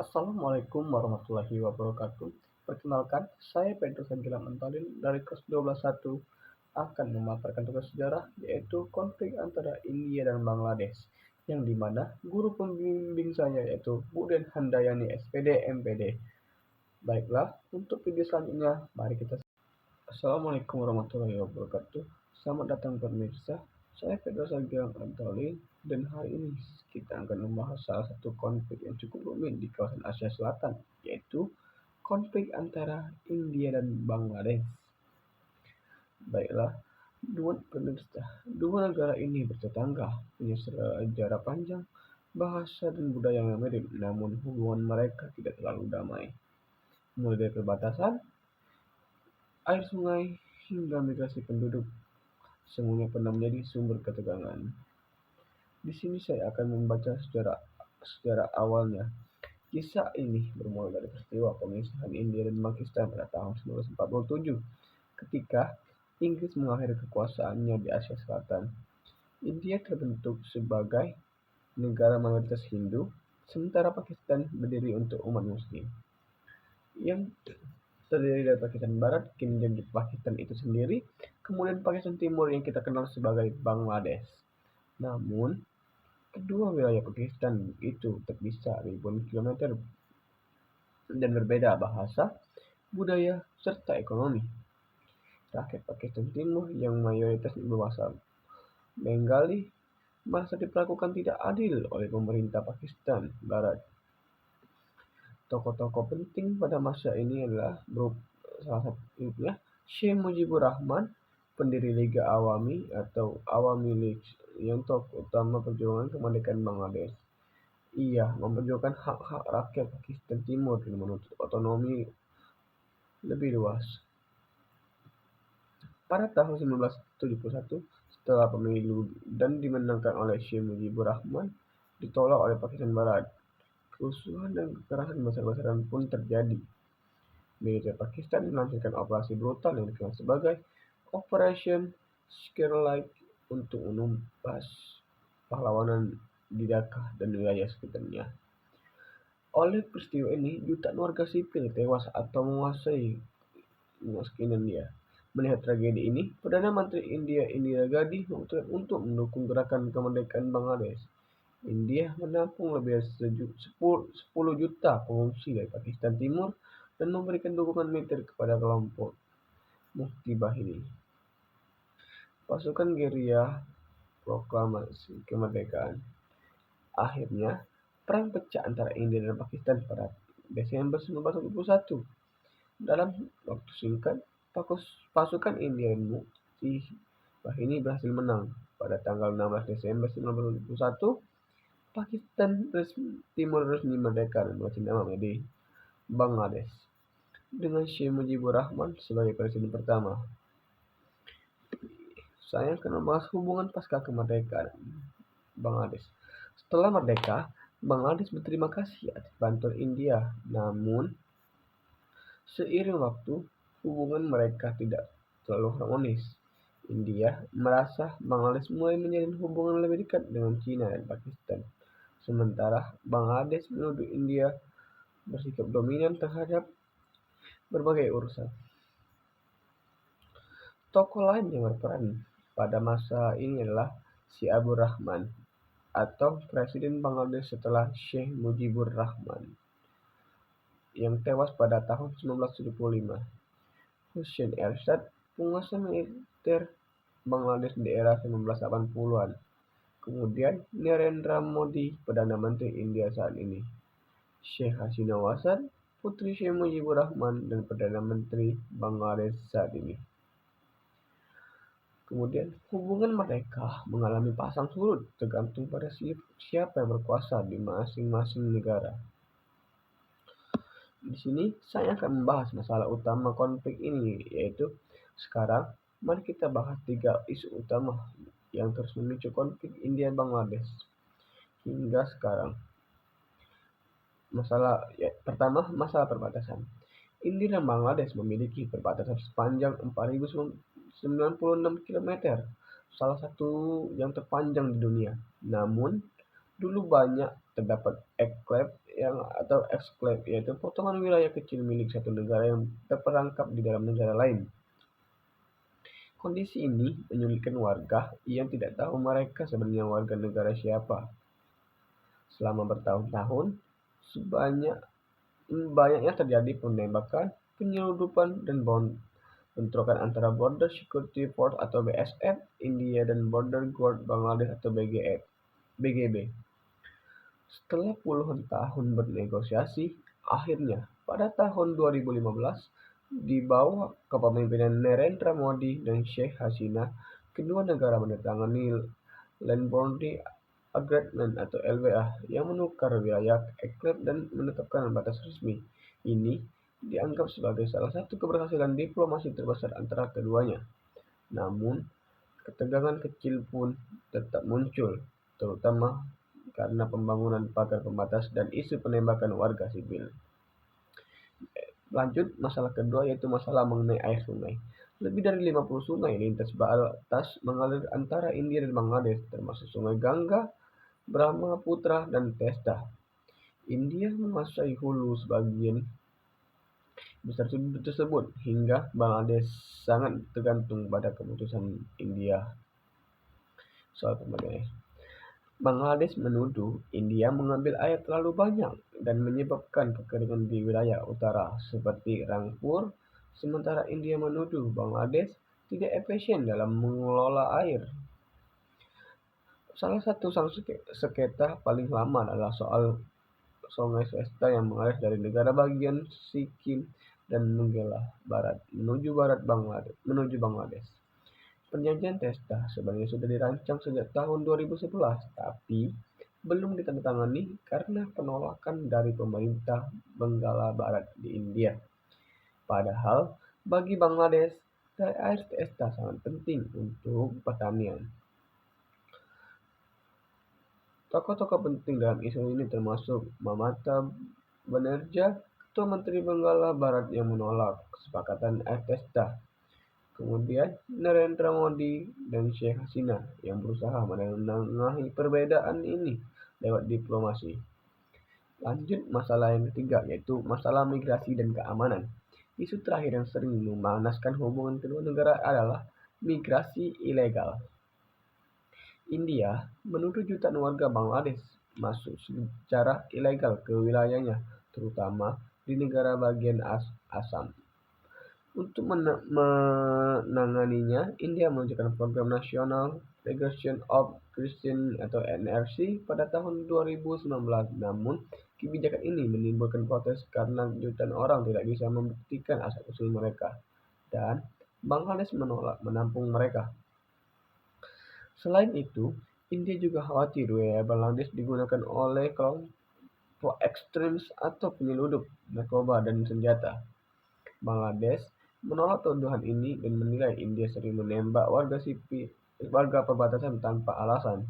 Assalamualaikum warahmatullahi wabarakatuh. Perkenalkan, saya Pedro Sagila Mentalin dari kelas 12 akan memaparkan tugas sejarah yaitu konflik antara India dan Bangladesh, yang dimana guru pembimbing saya yaitu Buden Handayani SPD MPD. Baiklah, untuk video selanjutnya, mari kita. Assalamualaikum warahmatullahi wabarakatuh. Selamat datang pemirsa. Saya Pedro Sagilang Antoli dan hari ini kita akan membahas salah satu konflik yang cukup rumit di kawasan Asia Selatan, yaitu konflik antara India dan Bangladesh. Baiklah, dua negara ini bertetangga, punya sejarah panjang, bahasa dan budaya yang mirip, namun hubungan mereka tidak terlalu damai. Mulai dari perbatasan, air sungai, hingga migrasi penduduk, semuanya pernah menjadi sumber ketegangan. Di sini saya akan membaca sejarah awalnya. Kisah ini bermula dari peristiwa pemisahan India dan Pakistan pada tahun 1947, ketika Inggris mengakhiri kekuasaannya di Asia Selatan. India terbentuk sebagai negara mayoritas Hindu, sementara Pakistan berdiri untuk umat Muslim. Yang terdiri dari Pakistan Barat, kini jadi Pakistan itu sendiri, kemudian Pakistan Timur yang kita kenal sebagai Bangladesh. Namun, kedua wilayah Pakistan itu terpisah ribuan kilometer dan berbeda bahasa, budaya, serta ekonomi. Rakyat Pakistan Timur yang mayoritas berbahasa Bengali merasa diperlakukan tidak adil oleh pemerintah Pakistan Barat. Tokoh-tokoh penting pada masa ini adalah salah satunya Syekh Mujibur Rahman, pendiri Liga Awami atau Awami League, yang tokoh utama perjuangan kemerdekaan Bangladesh. Ia memperjuangkan hak-hak rakyat Pakistan Timur dan menuntut otonomi lebih luas. Pada tahun 1971, setelah pemilu dan dimenangkan oleh Syekh Mujibur Rahman, ditolak oleh Pakistan Barat. Kerusuhan dan kekerasan besar-besaran pun terjadi. Militer Pakistan melancarkan operasi brutal yang dikenal sebagai Operation Starlight untuk menumpas perlawanan di Dhaka dan wilayah sekitarnya. Oleh peristiwa ini, jutaan warga sipil tewas atau menguasai India. Melihat tragedi ini, Perdana Menteri India Indira Gandhi memutuskan untuk mendukung gerakan kemerdekaan Bangladesh. India menampung lebih dari 10 juta pengungsi dari Pakistan Timur dan memberikan dukungan militer kepada kelompok Mufti Bahini. Pasukan gerilya proklamasi kemerdekaan. Akhirnya, perang pecah antara India dan Pakistan pada Desember 1971. Dalam waktu singkat, pasukan India dan Mufti Bahini berhasil menang. Pada tanggal 16 Desember 1971, Pakistan Timur resmi merdeka dan berganti nama menjadi Bangladesh, dengan Syekh Mujibur Rahman sebagai presiden pertama. Saya akan membahas hubungan pasca kemerdekaan Bangladesh. Setelah merdeka, Bangladesh berterima kasih atas bantuan India, namun seiring waktu, hubungan mereka tidak terlalu harmonis. India merasa Bangladesh mulai menjalin hubungan lebih dekat dengan China dan Pakistan, sementara Bangladesh menuduh India bersikap dominan terhadap berbagai urusan. Tokoh lain yang berperan pada masa ini adalah Syekh Rahman atau Presiden Bangladesh setelah Syekh Mujibur Rahman, yang tewas pada tahun 1975. Hussein Ershad, penguasa militer Bangladesh di era 1980-an. Kemudian Narendra Modi, Perdana Menteri India saat ini. Sheikh Hasina Wajed, putri Syekh Mujibur Rahman dan Perdana Menteri Bangladesh saat ini. Kemudian hubungan mereka mengalami pasang surut tergantung pada siapa yang berkuasa di masing-masing negara. Di sini saya akan membahas masalah utama konflik ini, yaitu sekarang mari kita bahas 3 isu utama yang terus memicu konflik India Bangladesh hingga sekarang. Pertama, masalah perbatasan. India dan Bangladesh memiliki perbatasan sepanjang 4.096 km, salah satu yang terpanjang di dunia. Namun, dulu banyak terdapat exclave, yaitu potongan wilayah kecil milik satu negara yang terperangkap di dalam negara lain. Kondisi ini menyulitkan warga yang tidak tahu mereka sebenarnya warga negara siapa. Selama bertahun-tahun, banyaknya terjadi penembakan, penyeludupan, dan bentrokan antara Border Security Force atau BSF India dan Border Guard Bangladesh atau BGB. Setelah puluhan tahun bernegosiasi, akhirnya pada tahun 2015, di bawah kepemimpinan Narendra Modi dan Sheikh Hasina, kedua negara menandatangani Land Boundary Agreement atau LBA yang menukar wilayah eklek dan menetapkan batas resmi. Ini dianggap sebagai salah satu keberhasilan diplomasi terbesar antara keduanya. Namun, ketegangan kecil pun tetap muncul, terutama karena pembangunan pagar pembatas dan isu penembakan warga sipil. Lanjut, masalah kedua yaitu masalah mengenai air sungai. Lebih dari 50 sungai lintas batas mengalir antara India dan Bangladesh, termasuk sungai Gangga, Brahmaputra, dan Teesta. India menguasai hulu sebagian besar tersebut, hingga Bangladesh sangat tergantung pada keputusan India soal pembagian air. Bangladesh menuduh India mengambil air terlalu banyak dan menyebabkan kekeringan di wilayah utara seperti Rangpur, sementara India menuduh Bangladesh tidak efisien dalam mengelola air. Salah satu sengketa paling lama adalah soal sungai Swasta yang mengalir dari negara bagian Sikkim dan Meghalaya Barat menuju Bangladesh. Perjanjian Teesta sebenarnya sudah dirancang sejak tahun 2011, tapi belum ditandatangani karena penolakan dari pemerintah Benggala Barat di India. Padahal bagi Bangladesh, air Teesta sangat penting untuk pertanian. Tokoh-tokoh penting dalam isu ini termasuk Mamata Banerjee, Ketua Menteri Benggala Barat yang menolak kesepakatan air Teesta. Kemudian Narendra Modi dan Sheikh Hasina yang berusaha menengahi perbedaan ini lewat diplomasi. Lanjut masalah yang ketiga yaitu masalah migrasi dan keamanan. Isu terakhir yang sering memanaskan hubungan kedua negara adalah migrasi ilegal. India menuduh jutaan warga Bangladesh masuk secara ilegal ke wilayahnya, terutama di negara bagian Assam. Untuk menanganinya, India meluncurkan Program National Regression of Christian atau NRC pada tahun 2019. Namun, kebijakan ini menimbulkan protes karena jutaan orang tidak bisa membuktikan asal-usul mereka, dan Bangladesh menolak menampung mereka. Selain itu, India juga khawatir wilayah Bangladesh digunakan oleh kelompok ekstremis atau penyeludup narkoba dan senjata. Bangladesh menolak tuduhan ini dan menilai India sering menembak warga perbatasan tanpa alasan.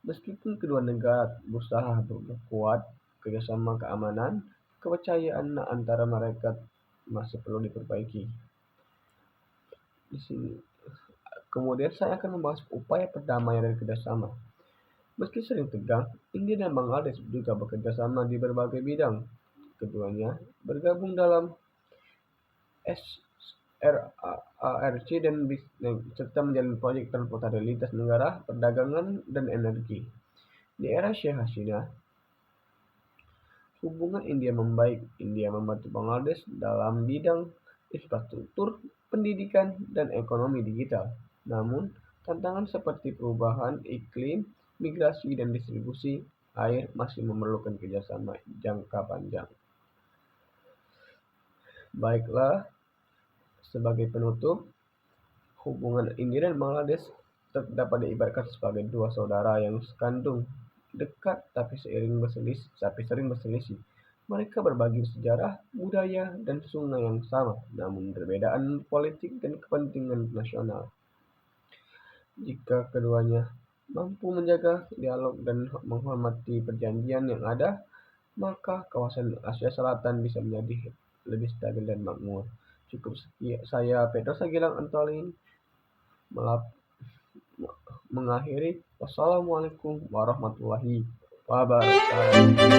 Meskipun kedua negara berusaha memperkuat kerjasama keamanan, kepercayaan antara mereka masih perlu diperbaiki. Di sini, kemudian saya akan membahas upaya perdamaian dan kerjasama. Meski sering tegang, India dan Bangladesh juga bekerja sama di berbagai bidang. Keduanya bergabung dalam SRARC dan serta menjalin proyek transportasi lintas negara, perdagangan, dan energi. Di era Sheikh Hasina, hubungan India membaik. India membantu Bangladesh dalam bidang infrastruktur, pendidikan, dan ekonomi digital. Namun, tantangan seperti perubahan iklim, migrasi, dan distribusi air masih memerlukan kerjasama jangka panjang. Baiklah, sebagai penutup, hubungan India dan Bangladesh dapat diibaratkan sebagai dua saudara yang sekandung, dekat tapi sering berselisih. Mereka berbagi sejarah, budaya, dan sungai yang sama, namun perbedaan politik dan kepentingan nasional. Jika keduanya mampu menjaga dialog dan menghormati perjanjian yang ada, maka kawasan Asia Selatan bisa menjadi lebih stabil dan makmur. Cukup sekian, saya Pedro Sagilang Antolin mengakhiri. Wassalamualaikum warahmatullahi wabarakatuh.